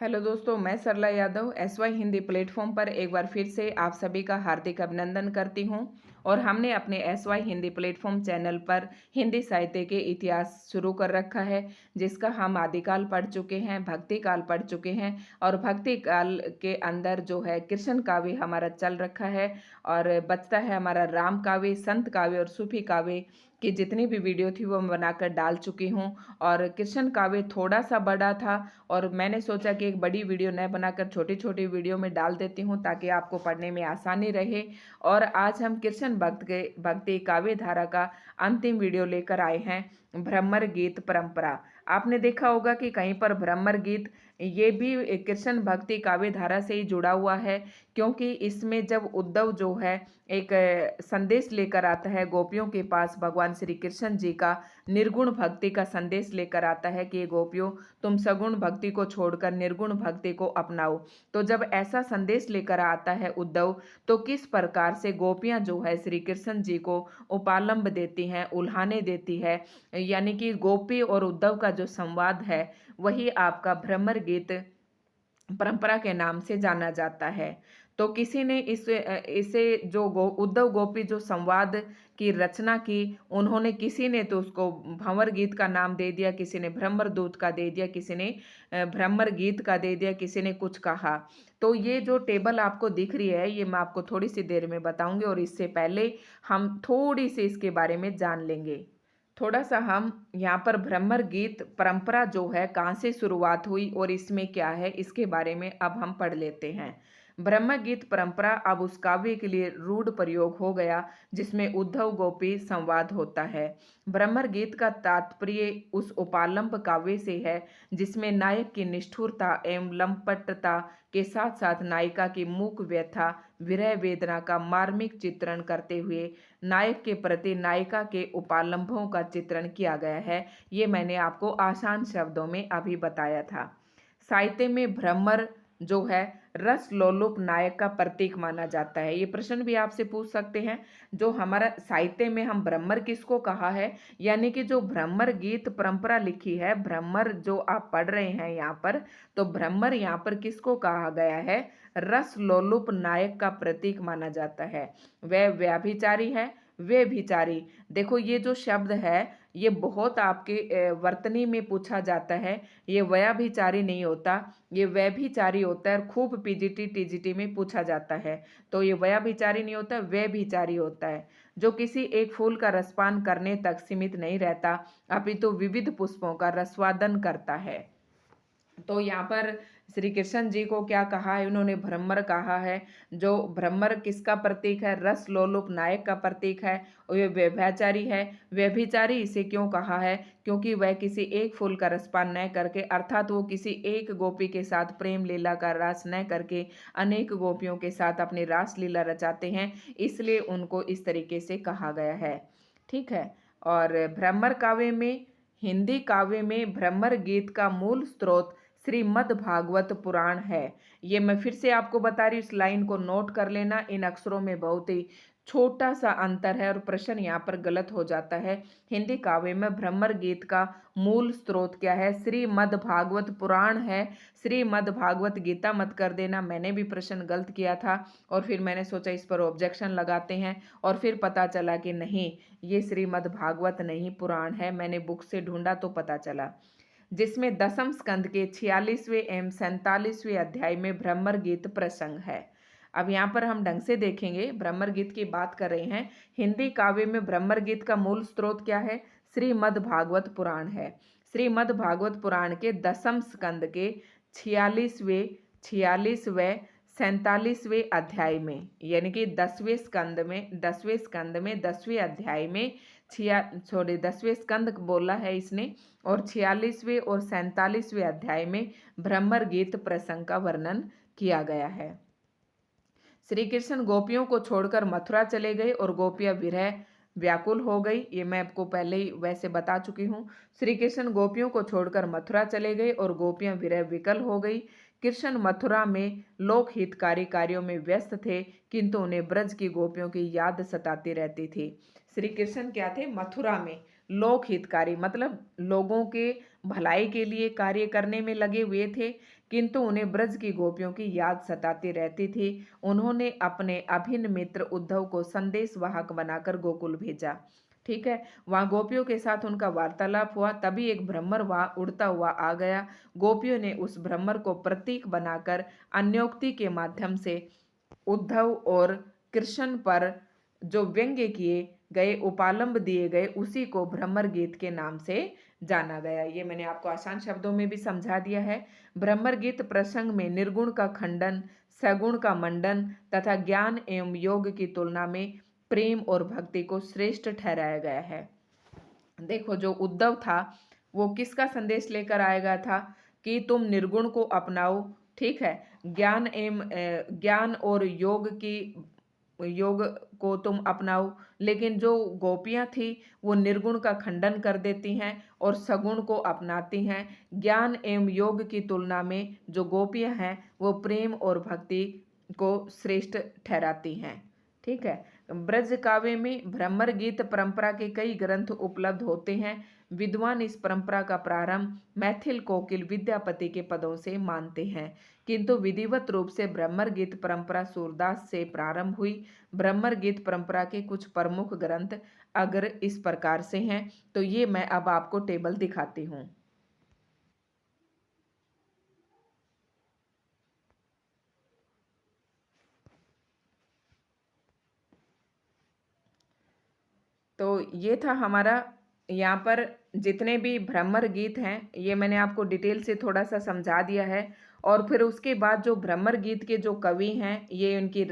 Hello दोस्तों, मैं सरला Yadav SY Hindi platform पर एक बार फिर से आप सभी का हार्दिक अभिनंदन करती हूं। और हमने अपने एसवाई हिंदी प्लेटफॉर्म चैनल पर हिंदी साहित्य के इतिहास शुरू कर रखा है, जिसका हम आदिकाल पढ़ चुके हैं, भक्ति काल पढ़ चुके हैं और भक्ति काल के अंदर जो है कृष्ण काव्य हमारा चल रखा है। और बचता है हमारा राम काव्य, संत काव्य और सूफी काव्य की जितनी भी वीडियो थी वो मैं बनाकर डाल चुकी हूँ। और कृष्ण काव्य थोड़ा सा बड़ा था और मैंने सोचा कि एक बड़ी वीडियो न बनाकर छोटी छोटी वीडियो में डाल देती हूँ ताकि आपको पढ़ने में आसानी रहे। और आज हम कृष्ण भक्ति काव्य धारा का अंतिम वीडियो लेकर आए हैं, भ्रमर गीत परंपरा। आपने देखा होगा कि कहीं पर भ्रमर गीत ये भी कृष्ण भक्ति काव्य धारा से ही जुड़ा हुआ है, क्योंकि इसमें जब उद्धव जो है एक संदेश लेकर आता है गोपियों के पास, भगवान श्री कृष्ण जी का निर्गुण भक्ति का संदेश लेकर आता है कि गोपियों, तुम सगुण भक्ति को छोड़कर निर्गुण भक्ति को अपनाओ। तो जब ऐसा संदेश लेकर आता है उद्धव, तो किस प्रकार से गोपियां जो है श्री कृष्ण जी को उपालंब देती हैं, उल्हाने देती है, यानी कि गोपी और उद्धव का जो संवाद है वही आपका भ्रमर गीत परंपरा के नाम से जाना जाता है। तो किसी ने इसे जो उद्धव गोपी जो संवाद की रचना की, उन्होंने किसी ने तो उसको भंवर गीत का नाम दे दिया, किसी ने भ्रमर दूत का दे दिया, किसी ने भ्रमर गीत का दे दिया, किसी ने कुछ कहा। तो ये जो टेबल आपको दिख रही है ये मैं आपको थोड़ी सी देर में बताऊंगी, और इससे पहले हम थोड़ी सी इसके बारे में जान लेंगे। थोड़ा सा हम यहाँ पर भ्रमर गीत परंपरा जो है कहाँ से शुरुआत हुई और इसमें क्या है इसके बारे में अब हम पढ़ लेते हैं। ब्रह्म गीत परंपरा अब उस काव्य के लिए रूढ़ प्रयोग हो गया जिसमें उद्धव गोपी संवाद होता है। ब्रह्मर गीत का तात्पर्य उस उपालंब काव्य से है जिसमें नायक की निष्ठुरता एवं लंपटता के साथ साथ नायिका की मूक व्यथा विरह वेदना का मार्मिक चित्रण करते हुए नायक के प्रति नायिका के उपालंबों का चित्रण किया गया है। ये मैंने आपको आसान शब्दों में अभी बताया था। साहित्य में भ्रमर जो है रस लोलुप नायक का प्रतीक माना जाता है। ये प्रश्न भी आपसे पूछ सकते हैं, जो हमारा साहित्य में हम भ्रमर किसको कहा है, यानी कि जो भ्रमर गीत परंपरा लिखी है, भ्रमर जो आप पढ़ रहे हैं यहाँ पर, तो भ्रमर यहाँ पर किसको कहा गया है? रस लोलुप नायक का प्रतीक माना जाता है। वह व्याभिचारी है, वे भिचारी। देखो ये जो शब्द है ये बहुत आपके वर्तनी में पूछा जाता है। ये व्याभिचारी नहीं होता, ये व्यभिचारी होता है, और खूब पीजीटी टीजीटी में पूछा जाता है। तो ये व्याभिचारी नहीं होता, व्यभिचारी होता है, जो किसी एक फूल का रसपान करने तक सीमित नहीं रहता अपितु विविध पुष्पों का रसवादन करता है। तो यहाँ पर श्री कृष्ण जी को क्या कहा है, उन्होंने भ्रमर कहा है। जो भ्रमर किसका प्रतीक है? रस लोलुप नायक का प्रतीक है, और ये व्यभिचारी है। व्यभिचारी इसे क्यों कहा है? क्योंकि वह किसी एक फूल का रसपान न करके, अर्थात वो किसी एक गोपी के साथ प्रेम लीला का रास न करके अनेक गोपियों के साथ अपनी रास लीला रचाते हैं, इसलिए उनको इस तरीके से कहा गया है। ठीक है। और भ्रमर काव्य में, हिंदी काव्य में भ्रमर गीत का मूल स्रोत श्रीमद् भागवत पुराण है। ये मैं फिर से आपको बता रही हूँ, इस लाइन को नोट कर लेना। इन अक्षरों में बहुत ही छोटा सा अंतर है और प्रश्न यहाँ पर गलत हो जाता है। हिंदी काव्य में भ्रमर गीत का मूल स्रोत क्या है? श्रीमद् भागवत पुराण है। श्रीमद् भागवत गीता मत कर देना, मैंने भी प्रश्न गलत किया था और फिर मैंने सोचा इस पर ऑब्जेक्शन लगाते हैं, और फिर पता चला कि नहीं, ये श्रीमद् भागवत नहीं पुराण है। मैंने बुक से ढूंढा तो पता चला, जिसमें दसम स्कंद के 46वें एवं 47वें अध्याय में भ्रमर गीत प्रसंग है। अब यहाँ पर हम ढंग से देखेंगे, भ्रमर गीत की बात कर रहे हैं। हिंदी काव्य में भ्रमर गीत का मूल स्रोत क्या है? श्रीमद् भागवत पुराण है। श्रीमद् भागवत पुराण के दसम स्कंद के 46वें 47वें अध्याय में, यानी कि 10वें अध्याय में 10वें स्कंद बोला है इसने, और 46वें और 47वें अध्याय में भ्रमर गीत प्रसंग का वर्णन किया गया है। श्री कृष्ण गोपियों को छोड़कर मथुरा चले गए और गोपियां विरह व्याकुल हो गई। ये मैं आपको पहले ही वैसे बता चुकी हूँ। श्री कृष्ण गोपियों को छोड़कर मथुरा चले गए और गोपियां विरह विकल हो गई। कृष्ण मथुरा में लोक हितकारी कार्यों में व्यस्त थे, किंतु उन्हें ब्रज की गोपियों की याद सताती रहती थी। श्री कृष्ण क्या थे? मथुरा में लोक हितकारी, मतलब लोगों के भलाई के लिए कार्य करने में लगे हुए थे, किंतु उन्हें ब्रज की गोपियों की याद सताती रहती थी। उन्होंने अपने अभिन्न मित्र उद्धव को संदेश वाहक बनाकर गोकुल भेजा। ठीक है, वहां गोपियों के साथ उनका वार्तालाप हुआ। तभी एक भ्रमर वहां उड़ता हुआ आ गया। गोपियों ने उस भ्रमर को प्रतीक बनाकर अन्योक्ति के माध्यम से उद्धव और कृष्ण पर जो व्यंग्य किए गए, उपालंब दिए गए, उसी को भ्रमर गीत के नाम से जाना गया। ये मैंने आपको आसान शब्दों में भी समझा दिया है। भ्रमर गीत प्रसंग में निर्गुण का खंडन, सगुण का मंडन तथा ज्ञान एवं योग की तुलना में प्रेम और भक्ति को श्रेष्ठ ठहराया गया है। देखो, जो उद्धव था वो किसका संदेश लेकर आएगा था कि तुम निर्गुण को अपनाओ। ठीक है, ज्ञान और योग को तुम अपनाओ। लेकिन जो गोपियां थी वो निर्गुण का खंडन कर देती हैं और सगुण को अपनाती हैं। ज्ञान एवं योग की तुलना में जो गोपियां हैं वो प्रेम और भक्ति को श्रेष्ठ ठहराती हैं। ठीक है, ब्रज काव्य में भ्रमर गीत परंपरा के कई ग्रंथ उपलब्ध होते हैं। विद्वान इस परंपरा का प्रारंभ मैथिल कोकिल विद्यापति के पदों से मानते हैं, किंतु विधिवत रूप से भ्रमर गीत परंपरा सूरदास से प्रारंभ हुई। भ्रमर गीत परंपरा के कुछ प्रमुख ग्रंथ अगर इस प्रकार से हैं, तो ये मैं अब आपको टेबल दिखाती हूँ। तो ये था हमारा, यहाँ पर जितने भी भ्रमर गीत हैं ये मैंने आपको डिटेल से थोड़ा सा समझा दिया है। और फिर उसके बाद जो भ्रमर गीत के जो कवि हैं, ये इनकी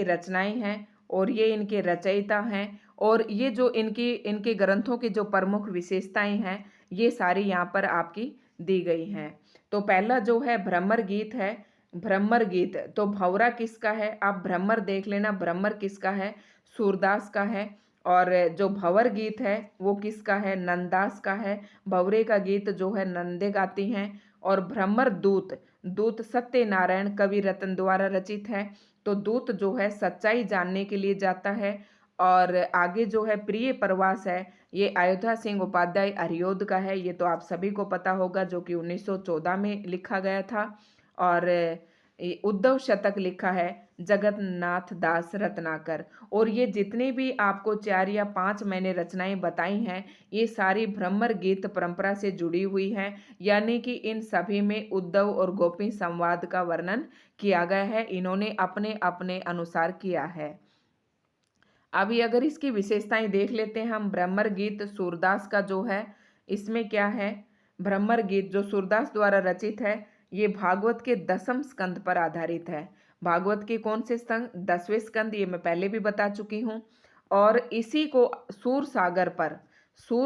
रचनाएं हैं और ये इनके रचयिता हैं। और ये जो इनके ग्रंथों की जो प्रमुख विशेषताएं हैं ये सारी यहाँ पर आपकी दी गई हैं। तो पहला जो है भ्रमर गीत है। भ्रमर गीत तो भौरा किसका है, आप भ्रमर देख लेना, भ्रमर किसका है, सूरदास का है। और जो भंवर गीत है वो किसका है, नंददास का है। भंवरे का गीत जो है नंदे गाती हैं। और भ्रमर दूत, दूत सत्यनारायण कवि रत्न द्वारा रचित है। तो दूत जो है सच्चाई जानने के लिए जाता है। और आगे जो है प्रिय प्रवास है, ये अयोध्या सिंह उपाध्याय हरिओद का है। ये तो आप सभी को पता होगा, जो कि 1914 में लिखा गया था। और उद्धव शतक लिखा है जगन्नाथ दास रत्नाकर। और ये जितने भी आपको 4 या 5 मैंने रचनाएं बताई हैं ये सारी भ्रमर गीत परंपरा से जुड़ी हुई हैं। यानी कि इन सभी में उद्धव और गोपी संवाद का वर्णन किया गया है, इन्होंने अपने अपने अनुसार किया है। अभी अगर इसकी विशेषताएं देख लेते हैं हम, भ्रमर गीत सूरदास का जो है, इसमें क्या है, भ्रमर गीत जो सूरदास द्वारा रचित है ये भागवत के 10वें स्कंद पर आधारित है। भागवत के कौन से स्कंद, 10वें स्कंद, ये मैं पहले भी बता चुकी हूँ। और इसी को सूर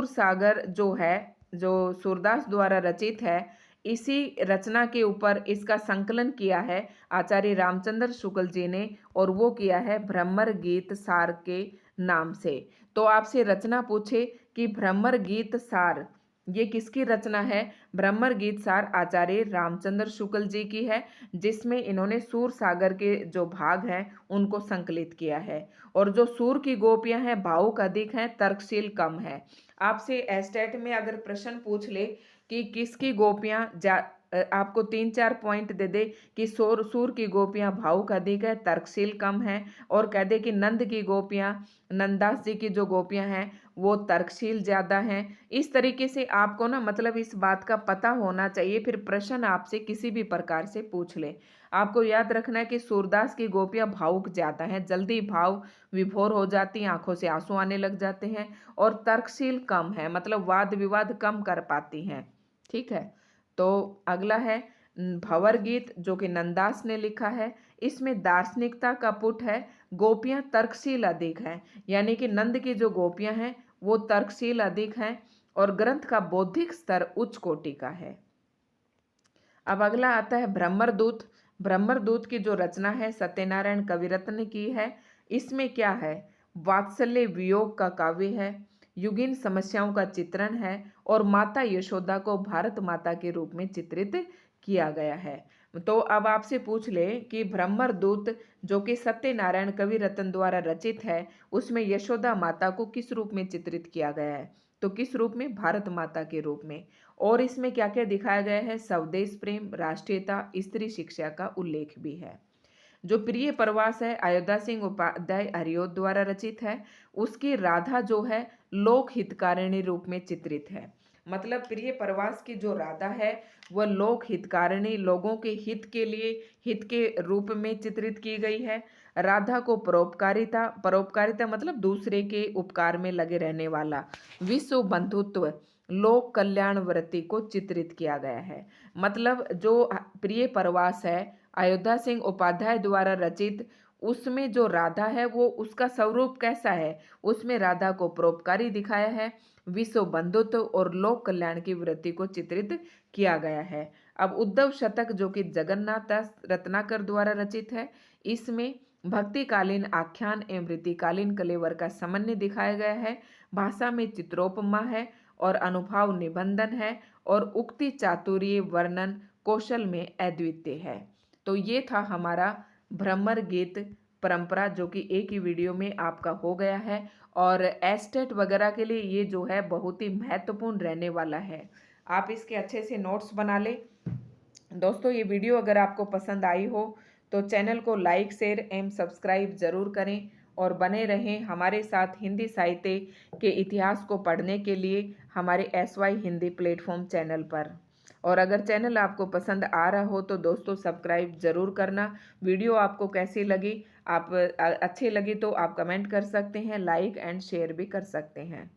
सागर जो है, जो सूरदास द्वारा रचित है, इसी रचना के ऊपर इसका संकलन किया है आचार्य रामचंद्र शुक्ल जी ने, और वो किया है भ्रमर गीत सार के नाम से। तो आपसे रचना पूछे कि भ्रमर गीत सार ये किसकी रचना है, भ्रमर गीत सार आचार्य रामचंद्र शुक्ल जी की है, जिसमें इन्होंने सूर सागर के जो भाग हैं उनको संकलित किया है। और जो सूर की गोपियां हैं भावुक अधिक हैं, तर्कशील कम है। आपसे एस्टेट में अगर प्रश्न पूछ ले कि किसकी गोपियां आपको 3-4 पॉइंट दे दे कि सूर की गोपियां भावुक अधिक है, तर्कशील कम है, और कह दे कि नंददास जी की जो गोपियां हैं वो तर्कशील ज्यादा हैं। इस तरीके से आपको ना, मतलब इस बात का पता होना चाहिए, फिर प्रश्न आपसे किसी भी प्रकार से पूछ ले। आपको याद रखना है कि सूरदास की गोपियां भावुक ज्यादा हैं, जल्दी भाव विभोर हो जाती हैं, आंखों से आंसू आने लग जाते हैं। और तर्कशील कम है, मतलब वाद विवाद कम कर पाती हैं। ठीक है, तो अगला है भंवर गीत जो कि नंददास ने लिखा है। इसमें दार्शनिकता का पुट है, गोपियां तर्कशील अधिक हैं, यानी कि नंद की जो गोपियां हैं वो तर्कशील अधिक हैं, और ग्रंथ का बौद्धिक स्तर उच्च कोटि का है। अब अगला आता है भ्रमर दूत। भ्रमर दूत की जो रचना है सत्यनारायण कविरत्न की है। इसमें क्या है, वात्सल्य वियोग का काव्य है, युगीन समस्याओं का चित्रण है, और माता यशोदा को भारत माता के रूप में चित्रित किया गया है। तो अब आपसे पूछ ले कि भ्रमर दूत जो कि सत्यनारायण कवि रत्न द्वारा रचित है, उसमें यशोदा माता को किस रूप में चित्रित किया गया है। तो किस रूप में? भारत माता के रूप में। और इसमें क्या क्या दिखाया गया है? स्वदेश प्रेम, राष्ट्रीयता, स्त्री शिक्षा का उल्लेख भी है। जो प्रिय प्रवास है अयोध्या सिंह उपाध्याय हरिऔध द्वारा रचित है। उसकी राधा जो है लोक हितकारिणी रूप में चित्रित है। मतलब प्रिय प्रवास की जो राधा है वह लोक हितकारिणी, लोगों के हित के लिए हित के रूप में चित्रित की गई है। राधा को परोपकारिता, परोपकारिता मतलब दूसरे के उपकार में लगे रहने वाला, विश्व बंधुत्व, लोक कल्याण वृत्ति को चित्रित किया गया है। मतलब जो प्रिय प्रवास है अयोध्या सिंह उपाध्याय द्वारा रचित, उसमें जो राधा है वो उसका स्वरूप कैसा है? उसमें राधा को परोपकारी दिखाया है, विश्व बंधुत्व और लोक कल्याण की वृत्ति को चित्रित किया गया है। अब उद्धव शतक जो कि जगन्नाथ दास रत्नाकर द्वारा रचित है, इसमें भक्तिकालीन आख्यान एवं रीतिकालीन कलेवर का समन्वय दिखाया गया है। भाषा में चित्रोपमा है और अनुभाव निबंधन है और उक्ति चातुर्य वर्णन कौशल में अद्वितीय है। तो ये था हमारा भ्रमर गीत परंपरा, जो कि एक ही वीडियो में आपका हो गया है। और एस्टेट वगैरह के लिए ये जो है बहुत ही महत्वपूर्ण रहने वाला है। आप इसके अच्छे से नोट्स बना लें। दोस्तों ये वीडियो अगर आपको पसंद आई हो तो चैनल को लाइक, शेयर एवं सब्सक्राइब जरूर करें और बने रहें हमारे साथ हिंदी साहित्य के इतिहास को पढ़ने के लिए हमारे SY हिंदी प्लेटफॉर्म चैनल पर। और अगर चैनल आपको पसंद आ रहा हो तो दोस्तों सब्सक्राइब जरूर करना। वीडियो आपको कैसी लगी, आप अच्छी लगी तो आप कमेंट कर सकते हैं, लाइक एंड शेयर भी कर सकते हैं।